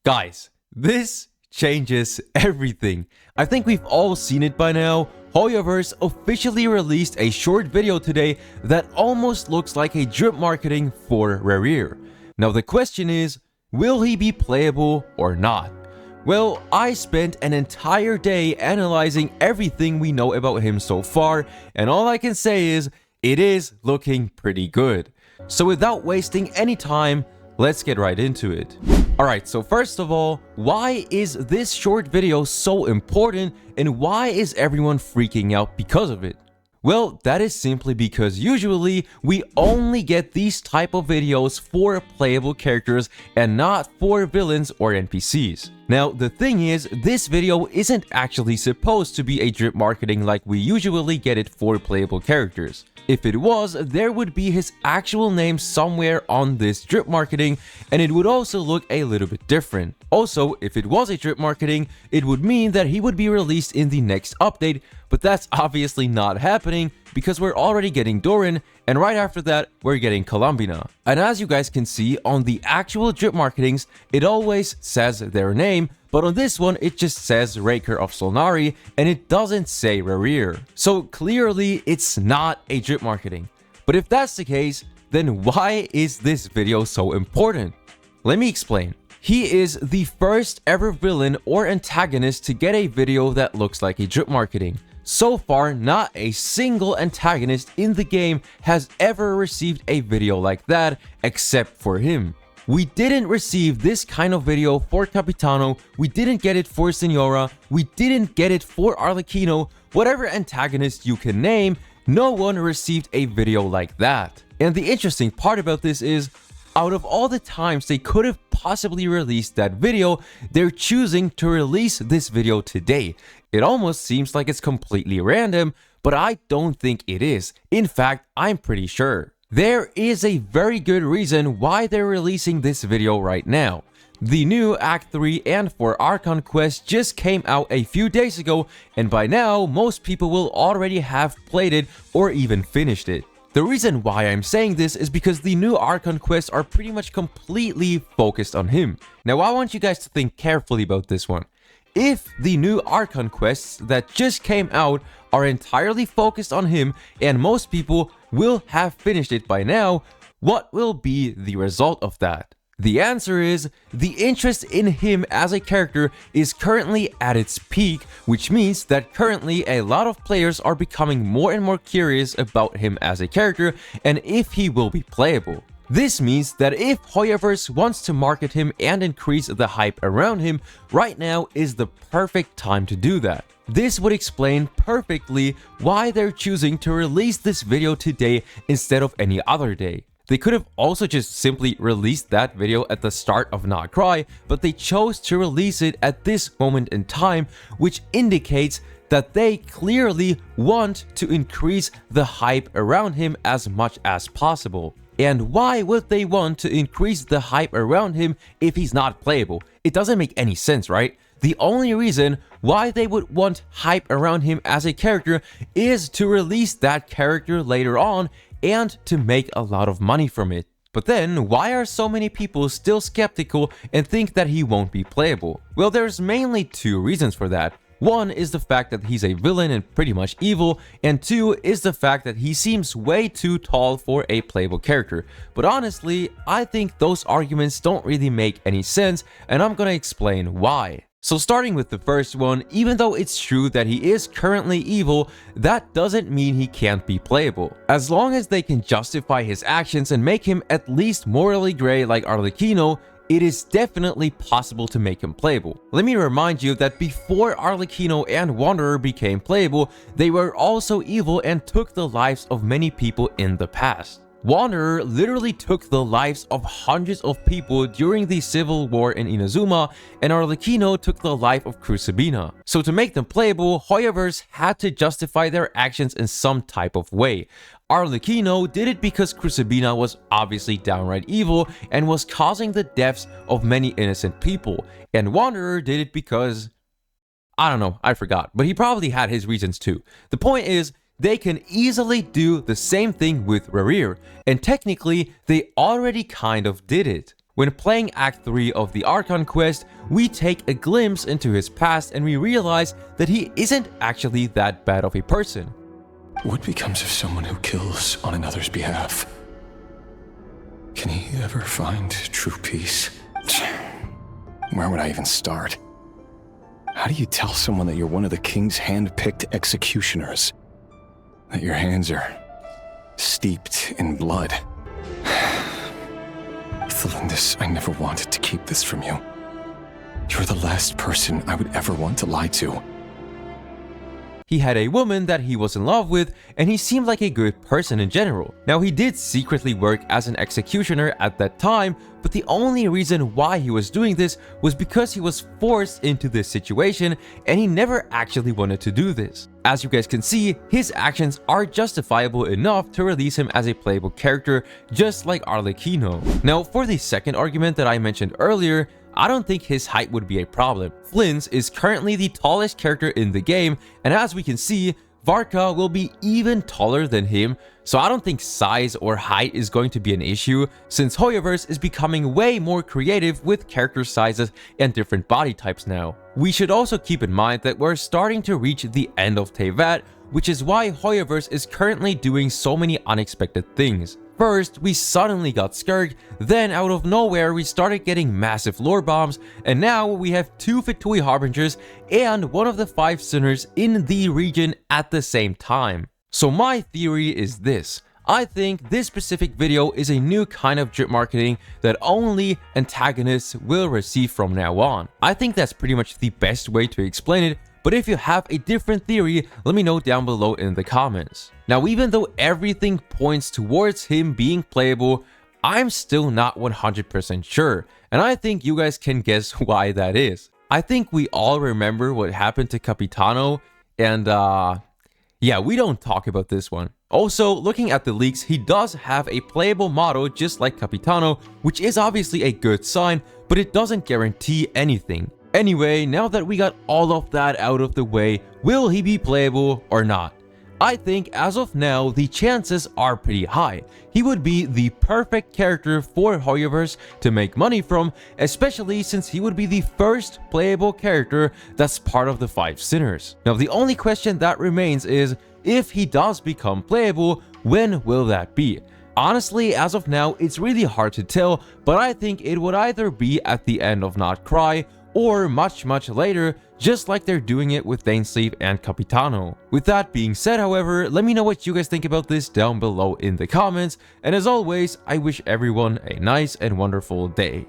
Guys, this changes everything. I think we've all seen it by now. Hoyoverse officially released a short video today that almost looks like a drip marketing for Rerir. Now the question is, will he be playable or not? Well, I spent an entire day analyzing everything we know about him so far, and all I can say is, it is looking pretty good. So without wasting any time, let's get right into it. Alright, so first of all, why is this short video so important and why is everyone freaking out because of it? Well, that is simply because usually we only get these type of videos for playable characters and not for villains or NPCs. Now, the thing is, this video isn't actually supposed to be a drip marketing like we usually get it for playable characters. If it was, there would be his actual name somewhere on this drip marketing, and it would also look a little bit different. Also, if it was a drip marketing, it would mean that he would be released in the next update, but that's obviously not happening because we're already getting Doran, and right after that, we're getting Columbina. And as you guys can see, on the actual drip marketings, it always says their name, but on this one, it just says Raker of Solnari, and it doesn't say Rerir. So clearly, it's not a drip marketing. But if that's the case, then why is this video so important? Let me explain. He is the first ever villain or antagonist to get a video that looks like a drip marketing. So far, not a single antagonist in the game has ever received a video like that, except for him. We didn't receive this kind of video for Capitano, we didn't get it for Senora, we didn't get it for Arlecchino, whatever antagonist you can name, no one received a video like that. And the interesting part about this is, out of all the times they could have possibly released that video, they're choosing to release this video today. It almost seems like it's completely random, but I don't think it is. In fact, I'm pretty sure. There is a very good reason why they're releasing this video right now. The new Act 3 and 4 Archon quest just came out a few days ago, and by now, most people will already have played it or even finished it. The reason why I'm saying this is because the new Archon quests are pretty much completely focused on him. Now I want you guys to think carefully about this one. If the new Archon quests that just came out are entirely focused on him and most people will have finished it by now, what will be the result of that? The answer is, the interest in him as a character is currently at its peak, which means that currently a lot of players are becoming more and more curious about him as a character and if he will be playable. This means that if Hoyoverse wants to market him and increase the hype around him, right now is the perfect time to do that. This would explain perfectly why they're choosing to release this video today instead of any other day. They could have also just simply released that video at the start of Not Cry, but they chose to release it at this moment in time, which indicates that they clearly want to increase the hype around him as much as possible. And why would they want to increase the hype around him if he's not playable? It doesn't make any sense, right? The only reason why they would want hype around him as a character is to release that character later on and to make a lot of money from it. But then, why are so many people still skeptical and think that he won't be playable? Well, there's mainly two reasons for that. One is the fact that he's a villain and pretty much evil, and two is the fact that he seems way too tall for a playable character. But honestly, I think those arguments don't really make any sense, and I'm gonna explain why. So starting with the first one, even though it's true that he is currently evil, that doesn't mean he can't be playable. As long as they can justify his actions and make him at least morally gray like Arlecchino, it is definitely possible to make him playable. Let me remind you that before Arlecchino and Wanderer became playable, they were also evil and took the lives of many people in the past. Wanderer literally took the lives of hundreds of people during the civil war in Inazuma, and Arlecchino took the life of Columbina. So to make them playable, Hoyoverse had to justify their actions in some type of way. Arlecchino did it because Columbina was obviously downright evil and was causing the deaths of many innocent people, and Wanderer did it because, I don't know, I forgot, but he probably had his reasons too. The point is, they can easily do the same thing with Rerir, and technically, they already kind of did it. When playing Act 3 of the Archon quest, we take a glimpse into his past and we realize that he isn't actually that bad of a person. What becomes of someone who kills on another's behalf? Can he ever find true peace? Where would I even start? How do you tell someone that you're one of the king's hand-picked executioners? That your hands are steeped in blood? Thelindis, I never wanted to keep this from you. You're the last person I would ever want to lie to. He had a woman that he was in love with, and he seemed like a good person in general. Now, he did secretly work as an executioner at that time, but the only reason why he was doing this was because he was forced into this situation, and he never actually wanted to do this. As you guys can see, his actions are justifiable enough to release him as a playable character, just like Arlecchino. Now, for the second argument that I mentioned earlier, I don't think his height would be a problem. Flynns is currently the tallest character in the game, and as we can see, Varka will be even taller than him, so I don't think size or height is going to be an issue, since Hoyoverse is becoming way more creative with character sizes and different body types now. We should also keep in mind that we're starting to reach the end of Teyvat, which is why Hoyoverse is currently doing so many unexpected things. First, we suddenly got Skirk, then out of nowhere we started getting massive lore bombs, and now we have 2 Fatui Harbingers and one of the 5 Sinners in the region at the same time. So my theory is this. I think this specific video is a new kind of drip marketing that only antagonists will receive from now on. I think that's pretty much the best way to explain it, but if you have a different theory, let me know down below in the comments. Now, even though everything points towards him being playable, I'm still not 100% sure, and I think you guys can guess why that is. I think we all remember what happened to Capitano, and yeah, we don't talk about this one. Also, looking at the leaks, he does have a playable model just like Capitano, which is obviously a good sign, but it doesn't guarantee anything. Anyway, now that we got all of that out of the way, will he be playable or not? I think as of now, the chances are pretty high. He would be the perfect character for Hoyoverse to make money from, especially since he would be the first playable character that's part of the 5 Sinners. Now, the only question that remains is, if he does become playable, when will that be? Honestly, as of now, it's really hard to tell, but I think it would either be at the end of Not Cry, or much later, just like they're doing it with Dainsleif and Capitano. With that being said, however, let me know what you guys think about this down below in the comments, and as always, I wish everyone a nice and wonderful day.